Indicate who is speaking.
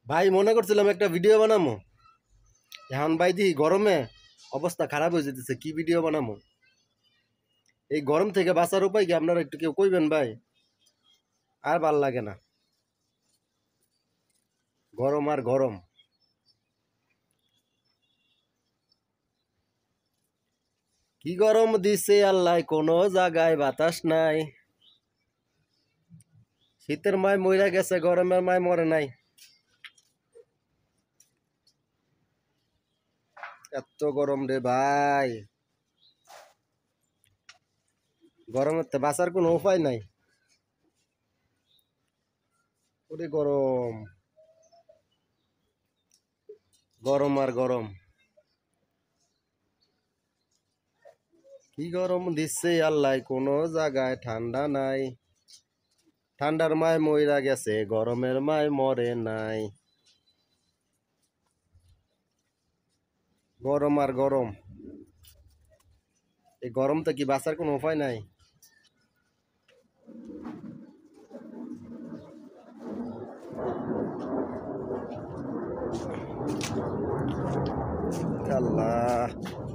Speaker 1: ভাই মনে করছিলাম একটা ভিডিও বানাবো, এখন ভাই দি গরমে অবস্থা খারাপ হয়ে যেতেছে। কি ভিডিও বানাবো? এই গরম থেকে বাঁচার উপায় কি আপনারা একটু কেউ কইবেন ভাই? আর ভাল লাগে না, গরম আর গরম। কি গরম দিছে আল্লাহ, কোনো জায়গায় বাতাস নাই। শীতের মায় মইরা গেছে, গরমের মায় মরে নাই। এত গরম রে ভাই, গরমের তো বাঁচার কোনো উপায় নাই। ওরে গরম, গরম আর গরম। কি গরম দিচ্ছে আল্লাহ, কোনো জায়গায় ঠান্ডা নাই। ঠান্ডার মায় মইরা গেছে, গরমের মায় মরে নাই। গরম আর গরম। এই গরম তো কি বাঁচার কোনো উপায় নাই। আল্লাহ।